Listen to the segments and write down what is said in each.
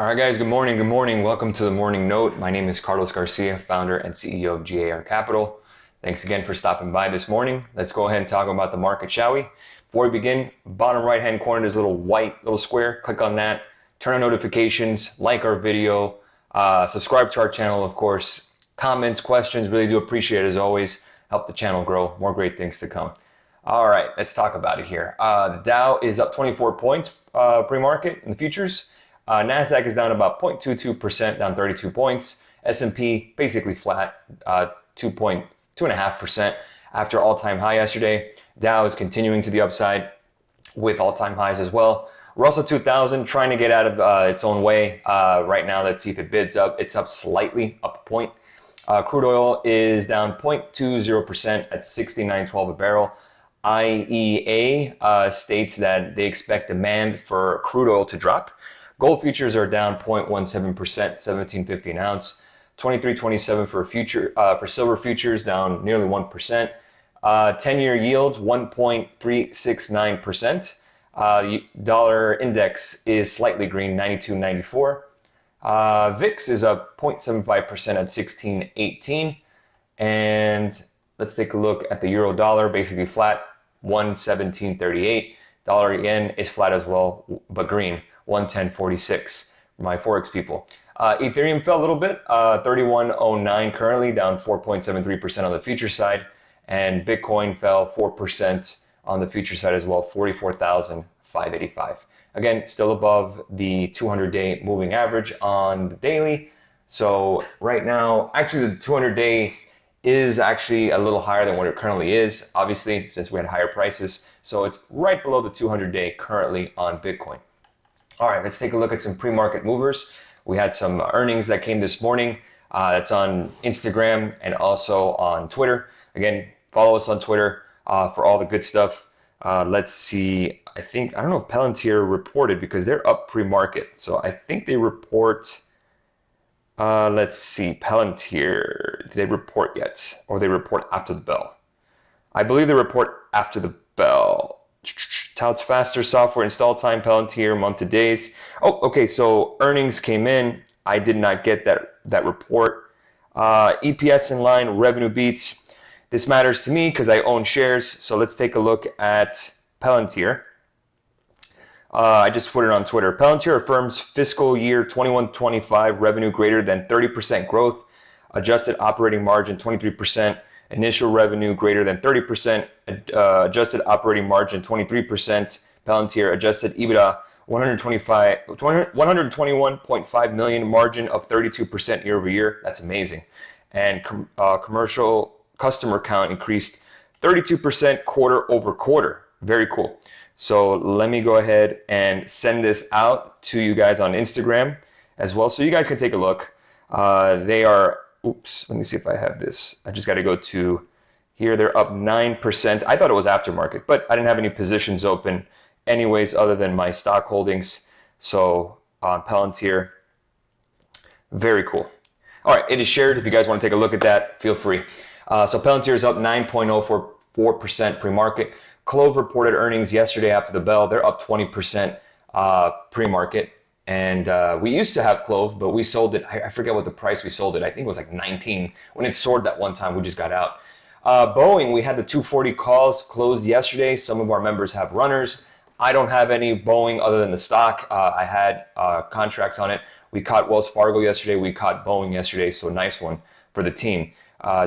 All right, guys, good morning. Good morning. Welcome to the Morning Note. My name is Carlos Garcia, founder and CEO of G.A.R Capital. Thanks again for stopping by this morning. Let's go ahead and talk about the market, shall we? Before we begin, bottom right-hand corner, there's a little white little square. Click on that. Turn on notifications. Like our video. Subscribe to our channel, of course. Comments, questions, really do appreciate it as always. Help the channel grow. More great things to come. All right, let's talk about it here. The Dow is up 24 points pre-market in the futures. NASDAQ is down about 0.22%, down 32 points. S&P basically flat, 2.5% after all-time high yesterday. Dow is continuing to the upside with all-time highs as well. Russell 2000 trying to get out of its own way right now. Let's see if it bids up. It's up slightly, up a point. Crude oil is down 0.20% at 69.12 a barrel. IEA states that they expect demand for crude oil to drop. Gold futures are down 0.17%, 17.50 an ounce. 23.27 for silver futures, down nearly 1%. 10-year yields 1.369%. Dollar index is slightly green, 92.94. VIX is up 0.75% at 16.18. And let's take a look at the euro dollar, basically flat, 117.38. Dollar yen is flat as well, but green, 110.46 for my Forex people. Ethereum fell a little bit, 31.09 currently, down 4.73% on the future side. And Bitcoin fell 4% on the future side as well, 44,585. Again, still above the 200-day moving average on the daily. So right now, actually the 200-day is actually a little higher than what it currently is, obviously, since we had higher prices. So it's right below the 200-day currently on Bitcoin. All right, let's take a look at some pre-market movers. We had some earnings that came this morning. That's on Instagram and also on Twitter. Again, follow us on Twitter for all the good stuff. Let's see. I don't know if Palantir reported because they're up pre-market. So I think they report. Let's see. Palantir. Did they report yet? Or they report after the bell? I believe they report after the bell. Touts faster software install time, Palantir, month to days. Oh, okay, so earnings came in. I did not get that report. EPS in line, revenue beats. This matters to me because I own shares. So let's take a look at Palantir. I just put it on Twitter. Palantir affirms fiscal year 21-25 revenue greater than 30% growth, adjusted operating margin 23%, initial revenue greater than 30%, adjusted operating margin 23%, Palantir adjusted EBITDA 121.5 million, margin of 32% year over year. That's amazing. And commercial customer count increased 32% quarter over quarter. Very cool. So let me go ahead and send this out to you guys on Instagram as well, so you guys can take a look. They are, oops, let me see if I have this. I just got to go to here. They're up 9%. I thought it was aftermarket, but I didn't have any positions open anyways other than my stock holdings. So Palantir, very cool. All right, it is shared. If you guys want to take a look at that, feel free. So Palantir is up 9.04% pre-market. Clove reported earnings yesterday after the bell. They're up 20% pre-market. And we used to have Clove, but we sold it. I forget what the price we sold it. I think it was like 19. When it soared that one time, we just got out. Boeing, we had the 240 calls closed yesterday. Some of our members have runners. I don't have any Boeing other than the stock. I had contracts on it. We caught Wells Fargo yesterday. We caught Boeing yesterday, so nice one for the team.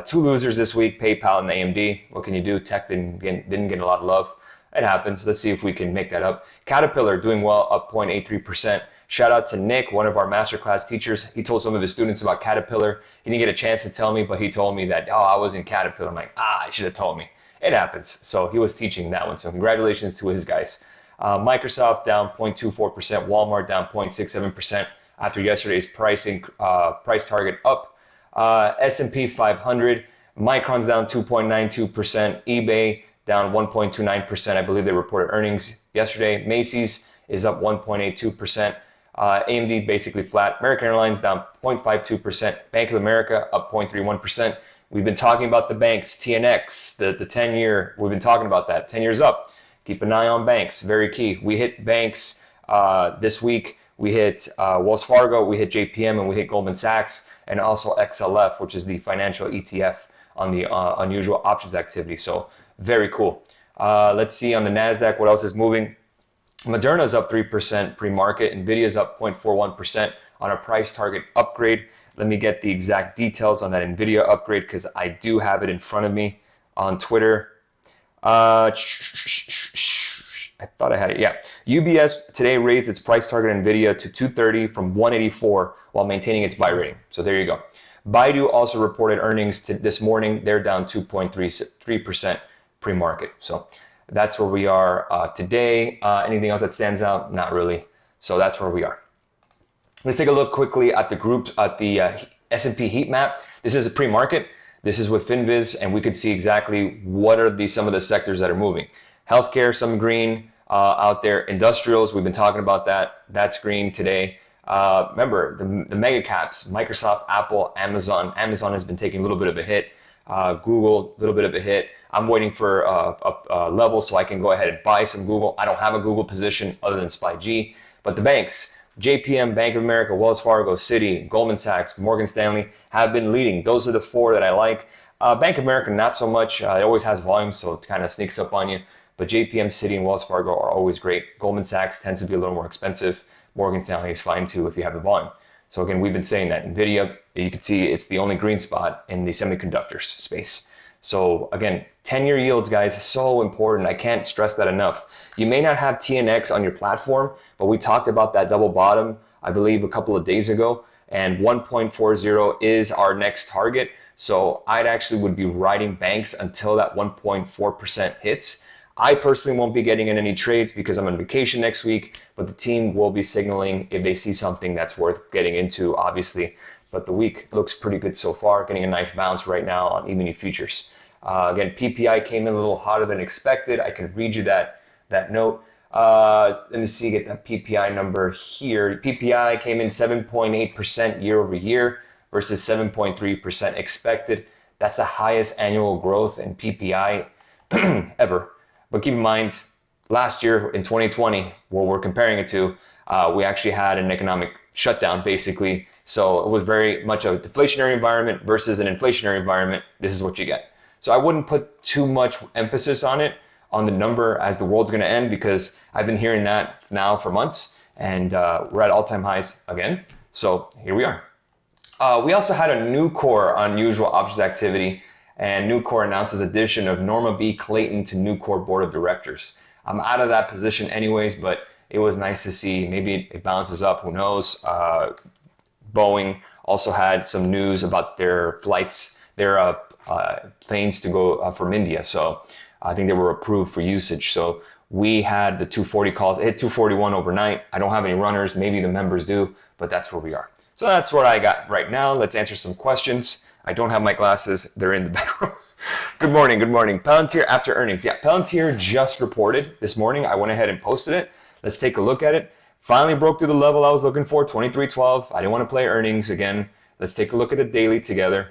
Two losers this week, PayPal and AMD. What can you do? Tech didn't get a lot of love. It happens. Let's see if we can make that up. Caterpillar doing well, up 0.83%. Shout out to Nick, one of our masterclass teachers. He told some of his students about Caterpillar. He didn't get a chance to tell me, but he told me that, I was in Caterpillar. I'm like, I should have told me. It happens. So he was teaching that one. So congratulations to his guys. Microsoft down 0.24%. Walmart down 0.67% after yesterday's price target up. S&P 500. Micron's down 2.92%. eBay down 1.29%. I believe they reported earnings yesterday. Macy's is up 1.82%. AMD basically flat. American Airlines down 0.52%. Bank of America up 0.31%. We've been talking about the banks, TNX, the 10-year. We've been talking about that. 10 years up. Keep an eye on banks. Very key. We hit banks this week We hit Wells Fargo, we hit JPM, and we hit Goldman Sachs, and also XLF, which is the financial ETF on the unusual options activity. So very cool. Let's see on the NASDAQ what else is moving. Moderna is up 3% pre-market. Nvidia is up 0.41% on a price target upgrade. Let me get the exact details on that Nvidia upgrade because I do have it in front of me on Twitter. I thought I had it. Yeah. UBS today raised its price target Nvidia to 230 from 184 while maintaining its buy rating. So there you go. Baidu also reported earnings this morning. They're down 2.3% pre-market. So that's where we are today. Anything else that stands out? Not really. So that's where we are. Let's take a look quickly at the groups, at the S&P heat map. This is a pre-market. This is with FinViz, and we could see exactly what are some of the sectors that are moving. Healthcare, some green out there. Industrials, we've been talking about that. That's green today. Remember, the mega caps, Microsoft, Apple, Amazon. Amazon has been taking a little bit of a hit. Google, a little bit of a hit. I'm waiting for a level so I can go ahead and buy some Google. I don't have a Google position other than SPY-G. But the banks, JPM, Bank of America, Wells Fargo, Citi, Goldman Sachs, Morgan Stanley have been leading. Those are the four that I like. Bank of America, not so much. It always has volume, so it kind of sneaks up on you. But JPM, Citi, and Wells Fargo are always great. Goldman Sachs tends to be a little more expensive. Morgan Stanley is fine too if you have the volume. So again, we've been saying that NVIDIA, you can see it's the only green spot in the semiconductors space. So again, 10-year yields, guys, so important. I can't stress that enough. You may not have TNX on your platform, but we talked about that double bottom, I believe, a couple of days ago, and 1.40 is our next target. So I'd actually would be riding banks until that 1.4% hits. I personally won't be getting in any trades because I'm on vacation next week, but the team will be signaling if they see something that's worth getting into, obviously. But the week looks pretty good so far, getting a nice bounce right now on E-mini futures. Again, PPI came in a little hotter than expected. I can read you that note. Let me see, get that PPI number here. PPI came in 7.8% year over year versus 7.3% expected. That's the highest annual growth in PPI ever. But keep in mind, last year in 2020, what we're comparing it to, we actually had an economic shutdown, basically. So it was very much a deflationary environment versus an inflationary environment. This is what you get. So I wouldn't put too much emphasis on it, on the number as the world's going to end, because I've been hearing that now for months, and we're at all-time highs again. So here we are. We also had a Nucor unusual options activity, and Nucor announces addition of Norma B. Clayton to Nucor Board of Directors. I'm out of that position anyways, but it was nice to see. Maybe it bounces up, who knows. Boeing also had some news about their flights, their planes to go from India. So I think they were approved for usage. So we had the 240 calls. It hit 241 overnight. I don't have any runners. Maybe the members do, but that's where we are. So that's what I got right now. Let's answer some questions. I don't have my glasses. They're in the background. Good morning. Good morning. Palantir after earnings. Yeah, Palantir just reported this morning. I went ahead and posted it. Let's take a look at it. Finally broke through the level I was looking for, 23.12. I didn't want to play earnings again. Let's take a look at the daily together,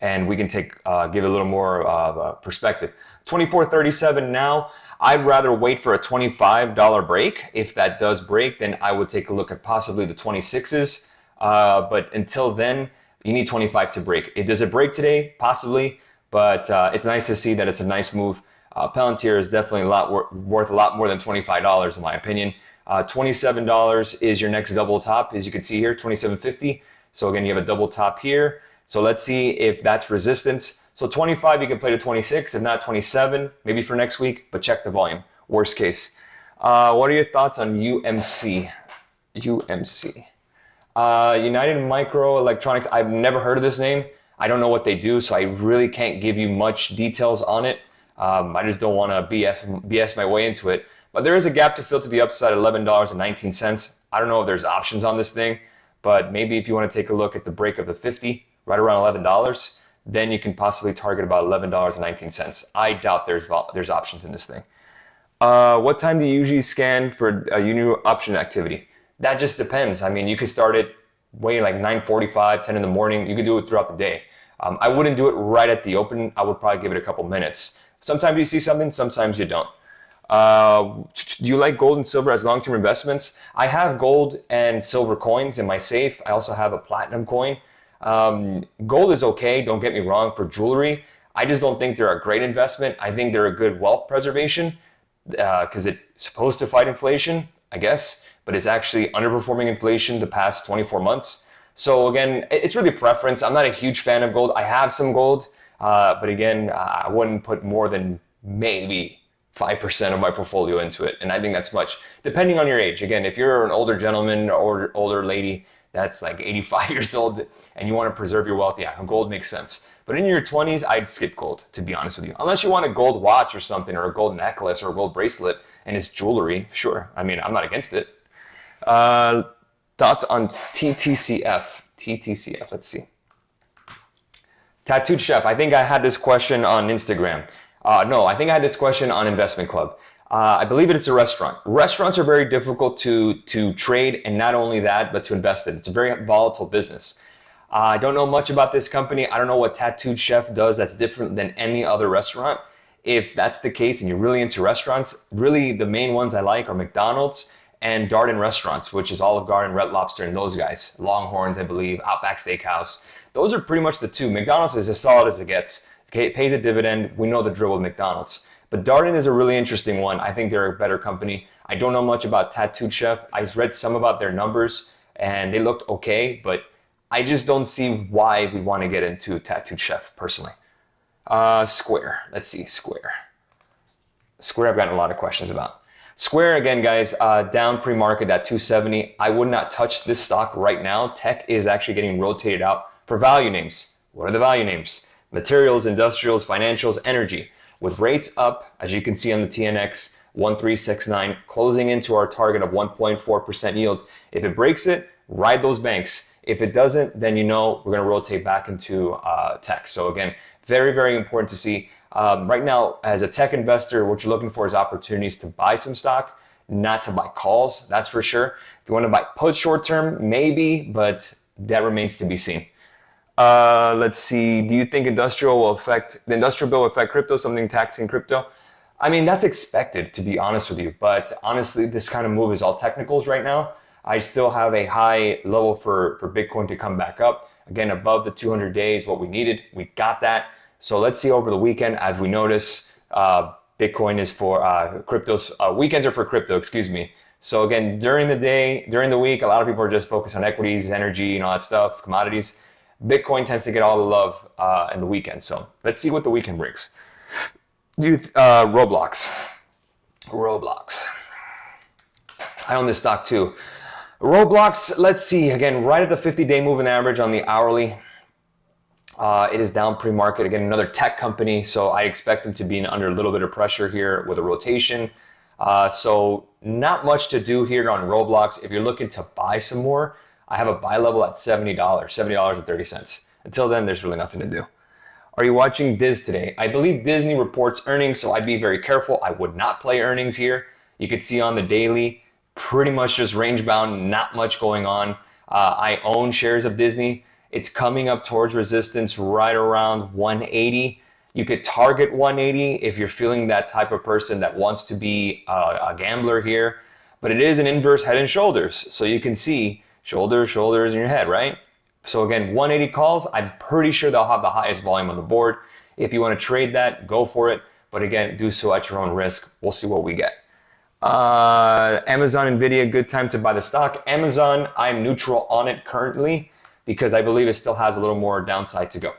and we can give a little more perspective. 24.37 now. I'd rather wait for a $25 break. If that does break, then I would take a look at possibly the 26s. But until then, you need 25 to break. Does it break today? Possibly, but it's nice to see that it's a nice move. Palantir is definitely worth a lot more than $25 in my opinion. $27 is your next double top, as you can see here, $27.50. So again, you have a double top here. So let's see if that's resistance. So 25, you can play to 26, if not 27, maybe for next week, but check the volume, worst case. What are your thoughts on UMC? UMC. United Microelectronics, I've never heard of this name. I don't know what they do, so I really can't give you much details on it. I just don't want to BS my way into it. But there is a gap to fill to the upside at $11.19. I don't know if there's options on this thing, but maybe if you want to take a look at the break of the 50, right around $11, then you can possibly target about $11.19. I doubt there's options in this thing. What time do you usually scan for a new option activity? That just depends. I mean, you could start it waiting like 9:45, 10 in the morning. You could do it throughout the day. I wouldn't do it right at the open. I would probably give it a couple minutes. Sometimes you see something, sometimes you don't. Do you like gold and silver as long-term investments? I have gold and silver coins in my safe. I also have a platinum coin. Gold is okay, don't get me wrong, for jewelry. I just don't think they're a great investment. I think they're a good wealth preservation because it's supposed to fight inflation, I guess, but it's actually underperforming inflation the past 24 months. So again, it's really preference. I'm not a huge fan of gold. I have some gold, but again, I wouldn't put more than maybe 5% of my portfolio into it. And I think that's much, depending on your age. Again, if you're an older gentleman or older lady that's like 85 years old and you want to preserve your wealth, yeah, gold makes sense. But in your 20s, I'd skip gold, to be honest with you. Unless you want a gold watch or something, or a gold necklace or a gold bracelet, and it's jewelry, sure. I mean, I'm not against it. Uh, Thoughts on TTCF? TTCF, let's see. Tattooed Chef, I think I had this question on Instagram. No, I think I had this question on Investment Club. I believe it's a restaurant. Restaurants are very difficult to trade, and not only that, but to invest in. It's a very volatile business. I don't know much about this company. I don't know what Tattooed Chef does that's different than any other restaurant. If that's the case and you're really into restaurants, really the main ones I like are McDonald's and Darden Restaurants, which is Olive Garden, Red Lobster, and those guys. Longhorns, I believe, Outback Steakhouse. Those are pretty much the two. McDonald's is as solid as it gets. Okay, it pays a dividend. We know the drill with McDonald's. But Darden is a really interesting one. I think they're a better company. I don't know much about Tattooed Chef. I read some about their numbers, and they looked okay, but I just don't see why we want to get into Tattooed Chef, personally. Square. Let's see, Square. Square I've gotten a lot of questions about. Square, again, guys, down pre-market at 270. I would not touch this stock right now. Tech is actually getting rotated out for value names. What are the value names? Materials, industrials, financials, energy. With rates up, as you can see on the TNX, 1369, closing into our target of 1.4% yield. If it breaks it, ride those banks. If it doesn't, then you know we're going to rotate back into tech. So again, very, very important to see. Right now, as a tech investor, what you're looking for is opportunities to buy some stock, not to buy calls, that's for sure. If you want to buy put short term, maybe, but that remains to be seen. Let's see, do you think the industrial bill will affect crypto, something taxing crypto? I mean, that's expected, to be honest with you, but honestly, this kind of move is all technicals right now. I still have a high level for Bitcoin to come back up. Again, above the 200 days, what we needed, we got that. So let's see over the weekend, as we notice, Bitcoin is for cryptos, weekends are for crypto, excuse me. So again, during the day, during the week, a lot of people are just focused on equities, energy, and all that stuff, commodities. Bitcoin tends to get all the love in the weekend. So let's see what the weekend brings. Roblox. I own this stock too. Roblox, let's see, again, right at the 50-day moving average on the hourly. It is down pre-market. Again, another tech company, so I expect them to be under a little bit of pressure here with a rotation. So not much to do here on Roblox. If you're looking to buy some more, I have a buy level at $70, $70.30. Until then, there's really nothing to do. Are you watching Diz today? I believe Disney reports earnings, so I'd be very careful. I would not play earnings here. You can see on the daily, pretty much just range bound, not much going on. I own shares of Disney. It's coming up towards resistance right around 180. You could target 180 if you're feeling that type of person that wants to be a gambler here. But it is an inverse head and shoulders. So you can see shoulders, shoulders in your head, right? So again, 180 calls, I'm pretty sure they'll have the highest volume on the board. If you want to trade that, go for it. But again, do so at your own risk. We'll see what we get. Amazon, Nvidia, good time to buy the stock. Amazon, I'm neutral on it currently because I believe it still has a little more downside to go.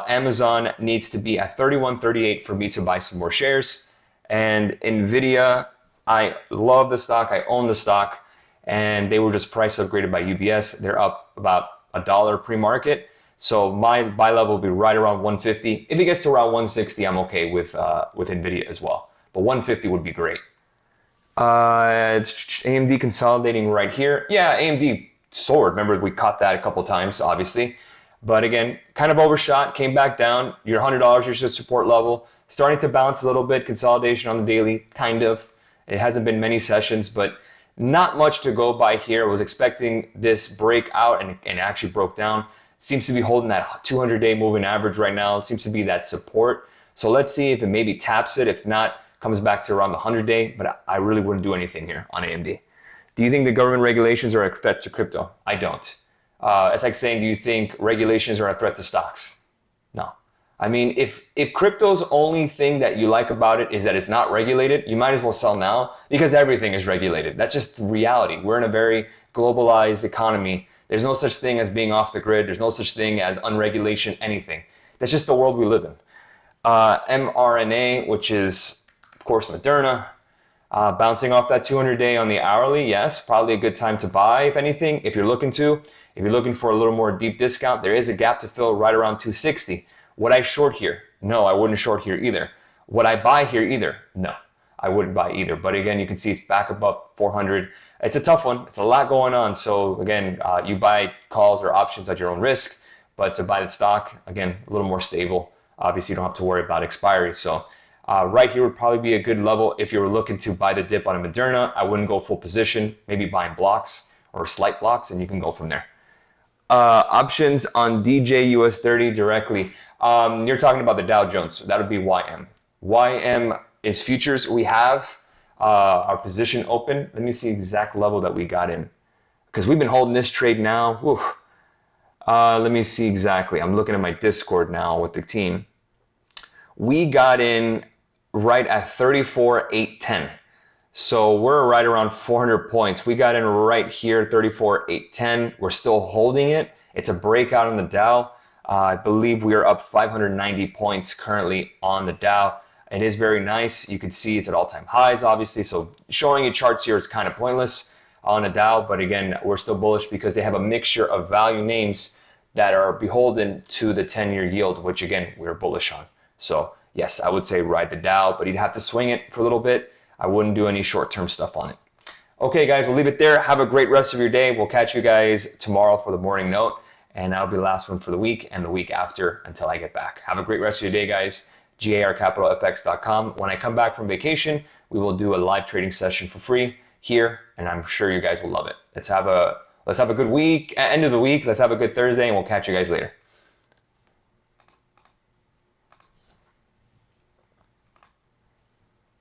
Amazon needs to be at 31.38 for me to buy some more shares. And Nvidia, I love the stock. I own the stock. And they were just price upgraded by UBS. They're up about $1 pre-market. So my buy level will be right around 150. If it gets to around 160, I'm okay with Nvidia as well. But 150 would be great. AMD consolidating right here. Yeah, AMD soared. Remember, we caught that a couple times, obviously. But again, kind of overshot, came back down. Your $100 is your support level. Starting to bounce a little bit. Consolidation on the daily, kind of. It hasn't been many sessions, but not much to go by here. I was expecting this breakout and actually broke down. Seems to be holding that 200-day moving average right now. Seems to be that support. So let's see if it maybe taps it. If not, comes back to around the 100-day, but I really wouldn't do anything here on AMD. Do you think the government regulations are a threat to crypto? I don't. It's like saying, do you think regulations are a threat to stocks? No. I mean, if crypto's only thing that you like about it is that it's not regulated, you might as well sell now because everything is regulated. That's just reality. We're in a very globalized economy. There's no such thing as being off the grid. There's no such thing as unregulation anything. That's just the world we live in. mRNA, which is, of course, Moderna, bouncing off that 200-day on the hourly, yes, probably a good time to buy, if anything, if you're looking to. If you're looking for a little more deep discount, there is a gap to fill right around 260. Would I short here? No, I wouldn't short here either. Would I buy here either? No, I wouldn't buy either. But again, you can see it's back above 400. It's a tough one. It's a lot going on. So again, you buy calls or options at your own risk. But to buy the stock, again, a little more stable. Obviously, you don't have to worry about expiry. So right here would probably be a good level if you were looking to buy the dip on a Moderna. I wouldn't go full position, maybe buying blocks or slight blocks, and you can go from there. Options on DJUS30 directly. You're talking about the Dow Jones. That would be YM. YM is futures. We have our position open. Let me see exact level that we got in, because we've been holding this trade now. Whew. Let me see exactly. I'm looking at my Discord now with the team. We got in right at 34,810. So we're right around 400 points. We got in right here, 34,810. We're still holding it. It's a breakout on the Dow. I believe we are up 590 points currently on the Dow. It is very nice. You can see it's at all-time highs, obviously. So showing you charts here is kind of pointless on the Dow. But again, we're still bullish because they have a mixture of value names that are beholden to the 10-year yield, which again, we're bullish on. So yes, I would say ride the Dow, but you'd have to swing it for a little bit. I wouldn't do any short-term stuff on it. Okay, guys, we'll leave it there. Have a great rest of your day. We'll catch you guys tomorrow for the morning note, and that'll be the last one for the week and the week after until I get back. Have a great rest of your day, guys. GARCapitalFX.com. When I come back from vacation, we will do a live trading session for free here, and I'm sure you guys will love it. Let's have a good week, end of the week. Let's have a good Thursday, and we'll catch you guys later.